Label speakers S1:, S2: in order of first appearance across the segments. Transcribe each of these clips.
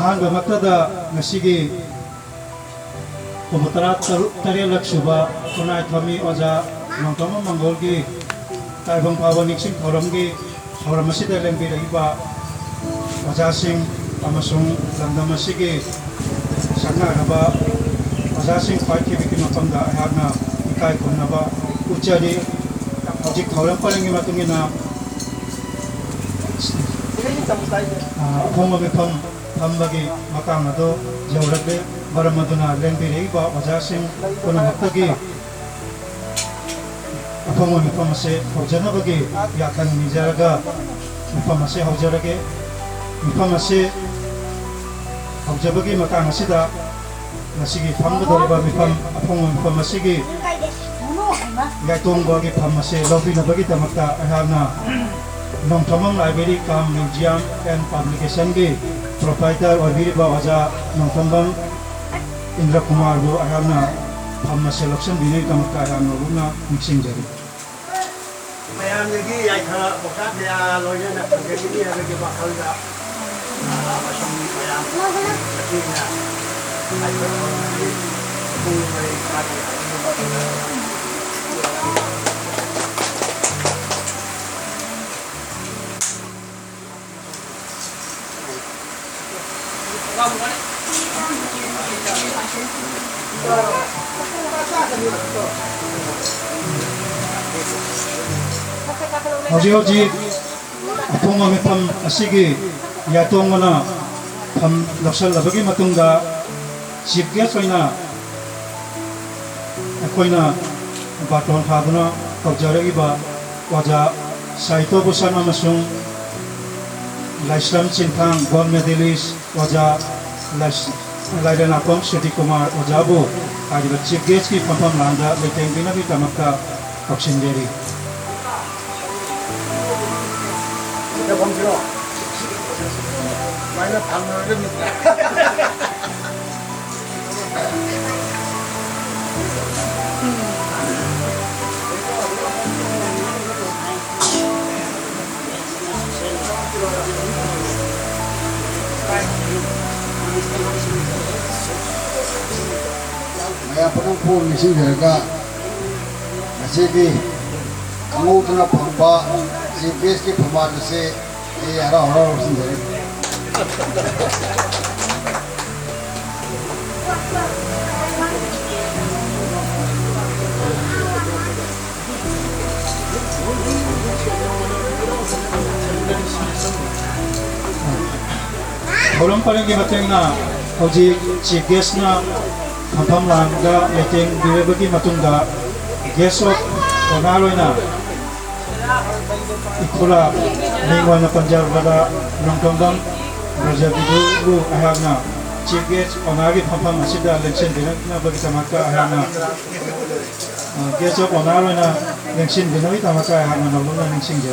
S1: अहंग मक्तदा नसीगी कुमतरा तरेलक सुबा कुनाय थमी ओजा नोंतम मंगोल की ताइबंग पावन निक्सिंग थौरम की थौरम असिदा लेंबिरइबा ओजा सिंह अमसुंग लंदम असिगी संगारबा ओजा सिंह ख्वाइखि बिकि मफमदा अहागना इकाय खुमनबा उच्चरी हजिक थौरम परेंगी मतुंगिना अफोंग मिफम थम्बगी मकांग अदो जौरगले मरम अदुना लेंबिरइबा ओजा सिंह पुनमक्तगी अफोंग मिफम असे हौजनबगी याखन निजरगा मिफम असे हौजरगे मिफम असे हौजबगी मकांग असिदा नसिगी फमगदोरिबा मिफम अफोंग मिफम असिगी यातोंगबगी फम असे लौबिनबगी तमक्ता अहाना नोंथमंग library cum museum and publication की प्रोप्राइटर और ओजा नोंथमंग इंद्र कुमार को अहाना फम असे लक्षण बिने तमक्ता अहाना रुना मिक्सिंजरी
S2: मयामगी याखा बकाया लोयना फगेनी अबगे बाखलदा असम मयाम अतिना आइबोनी बुंबाय काटी
S1: हौजी अफोंग मिफम असिगी यातोंगना फम लक्षलबगी मतुंगा चीफ गेस्ट होइना अखोइना बाटोन खादुना तौजरगिबा ओजा साहित्य भूषण अमसुंग लाइस्लाम चिंथांग गोल्ड मेडलिस्ट ओजा लाइडेनाकोम श्रुति कुमार ओजाबू आदिबा चीफ गेस्ट की फम लांदा लेटेंगिना भी तमक्ता पक्षिंजेरी
S2: बंजरो माइना थांनोरे मित्रा
S3: मैं अपना फोन मिसिंग रहेगा ऐसे कि अंगूठना फंपा जीपीएस की फरमान से ये हरा हरा रोशन दे
S1: थौरम परेंगी मतंगना हौजी चीफ गेस्ट ना फम लांगा लेटेंग बिरेबगी मतुंगा गेस्ट ऑफ ओनारोइना इखुला निंगवाना पंजाब बदा नोंथोंगम रजाबिदु अहागना चीफ गेस्ट ओनागी फम असिदा इलेक्शन दिनना बगी तमका अहागना गेस्ट ऑफ ओनारोइना इलेक्शन दिनवी तमका अहागना नोंगना निंगसिंजे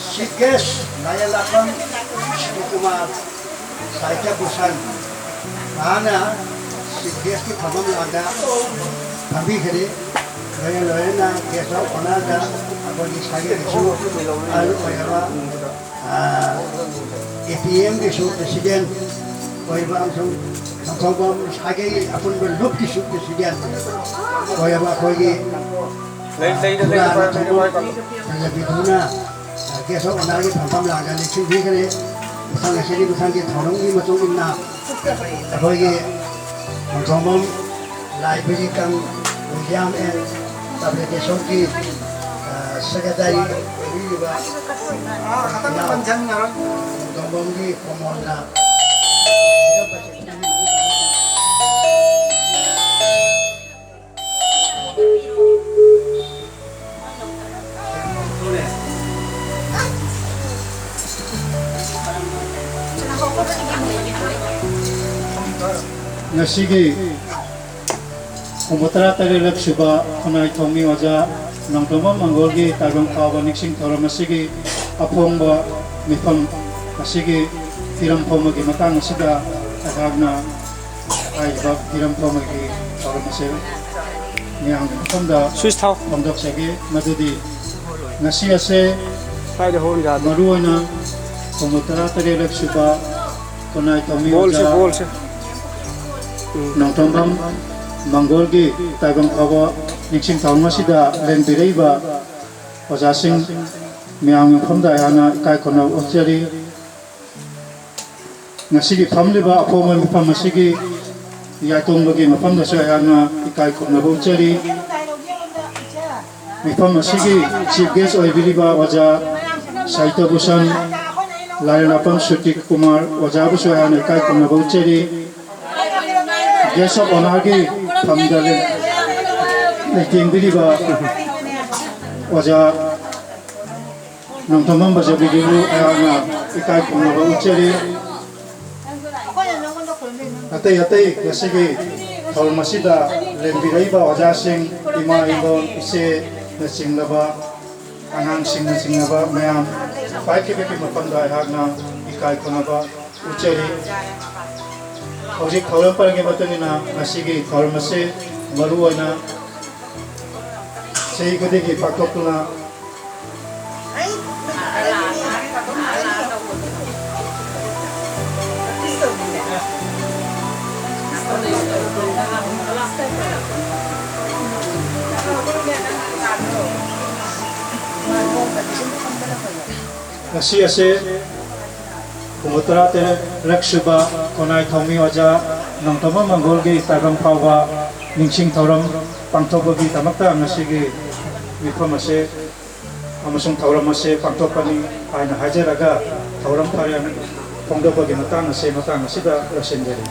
S2: चीफ गेस्ट नायलाकम श्री कुमार साहित्य भूषण आना चीफ गेस्ट की फम लादा फंबी खरे लोयना गेस्ट ऑफ ऑनर दा अबोगी सागे रिसु आलु ओयबा एपीएम के शो प्रेसिडेंट ओयबा हम संगम सागे अपन लुप की शो प्रेसिडेंट ओयबा कोई बिदुना गेस्ट ऑफ ऑनर की फम लादा लिखि भी करे ꯈꯨꯠꯁꯥꯡ ꯑꯁꯤꯒꯤ ꯈꯨꯠꯁꯥꯡꯒꯤ ꯊꯧꯔꯝꯒꯤ ꯃꯇꯨꯡ ꯏꯟꯅ ꯑꯩꯈꯣꯏꯒꯤ ꯅꯣꯡꯊꯣꯝꯕꯝ ꯂꯥꯏꯕ꯭ꯔꯦꯔꯤ ꯀꯝ ꯃ꯭ꯌꯨꯖꯤꯌꯝ ꯑꯦꯟ ꯄꯕ꯭ꯂꯤꯀꯦꯁꯟꯒꯤ ꯁꯦꯀ꯭ꯔꯦꯇꯔꯤ ꯑꯣꯏꯕꯤꯔꯤꯕ ꯅꯣꯡꯊꯣꯝꯕꯝꯒꯤ ꯀꯣꯃꯣꯟꯅ
S1: Ngasigi Kumutara Tarilak Suba Kunai Thomi Waja Nongtoma Mangolgi Tagong Kawa Nixing Toramasigi Apongba Mifam Asigi Tiram Pomagi Matang Sida Agagna Aibab Tiram Pomagi Toramasig Niang Pomda
S4: Swiss Tau.
S1: Pomdok Sagi Madudi Nasi Ase
S4: Try the whole garden.
S1: Maruana Kumutara Tarilak Suba Kunai Thomi
S4: Bolse,
S1: Waja
S4: bolse.
S1: Nongtombam Mangolgi Tagong Kawa Nixing Taumasida Lenbireba Wajasing Miang Pomda Yana Kai Kona Ochari Nasigi Pamliba Apoma Pamasigi Yatongbagi Mapamda Sayana Kai Kona Ochari Mipamasigi Chief Guest Oibiliba Waja Saita Busan Layanapam Sutik Kumar Wajabu Sayana Kai Kona Ochari Guest of Onagi Pamdale Lighting Biliba Waja Nongtomam Bajabidu Ayana Ikai Kumaba Ucheri Ate Yasigi Tolmasida Lembiraiba Wajasing Ima Indon Ise Nasinglaba Anang Sing Nasinglaba Mayam Paikibiki Mapanda Ayana Ikai Kumaba Ucheri Hojik Thauram Paranggi Matungina Ngasigi Thauramase Maruana Sei Gudigi Pakokuna Nasi Ase Kumutara Tarilak Suba Kunai Thomi Waja Nongtoma Mangolgi Tagong Kawa Nixing Thauram Pangtokbagi Tamakta Ngasigi Mifam Ase Amasung Thauram Ase Pangtokpani Aina Hajaraga Thauram Parian Pongdokbagi Matang Ase Matang Asida Rasenderi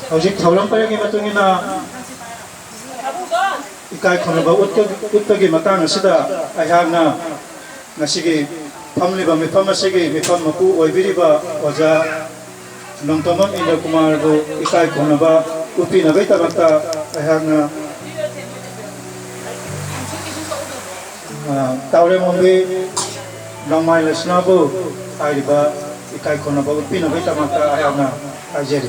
S1: Hojik Thauram Paranggi Matungina Ikai Konaba Utpagi Matang Asida Ayana Ngasigi Pamliba Mifam Asigi Mifam Mapu Oibiriba Waja Nongtomam Indra Kumar Go Ikai Konaba Upi Nagaita Bata Ayana Taure Mombi Nangmai Lesnabu Ayriba Ikai Konaba Upi Nagaita Bata Ayana Ajeri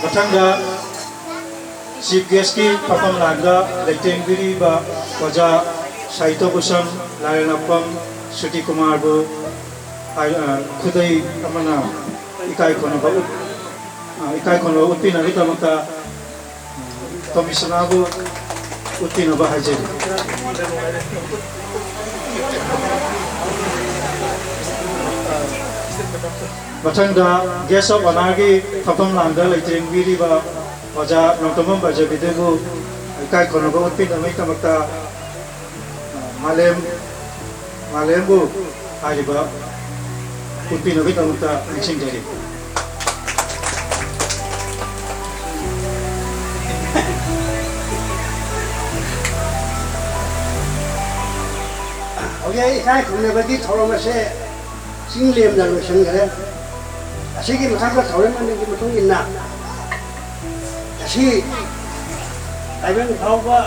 S1: Matangga Chief Guest ki Papam Landa Lighting Biriba Waja Saito Busan Layanapam Suti Kumar Bu Kudai Amana Ikai Konaba Upi Narita Mata Komisionabu Upi Naba Hajeri Matangda Guest of Onagi Papam Landa Lighting Biriba Waja Nongtomam Bajabidu Ikai Konaba Upi Namita Mata Malem ꯃꯥꯂꯦꯝꯕꯨ ꯍꯥꯏꯔꯤꯕ ꯎꯠꯄꯤꯅꯕꯒꯤꯗꯃꯛꯇ ꯅꯤꯡꯁꯤꯡꯖꯔꯤ
S2: ꯍꯧꯖꯤꯛ ꯏꯀꯥꯏ ꯈꯨꯝꯅꯕꯒꯤ ꯊꯧꯔꯝ ꯑꯁꯦ ꯆꯤꯡ ꯂꯦꯝꯅ ꯂꯣꯏꯁꯤꯟꯈ꯭ꯔꯦ ꯑꯁꯤꯒꯤ ꯃꯊꯛꯇ ꯊꯧꯔꯝ ꯑꯃꯒꯤ ꯃꯇꯨꯡ ꯏꯟꯅ ꯉꯁꯤ ꯇꯥꯏꯕꯪ ꯐꯥꯎꯕ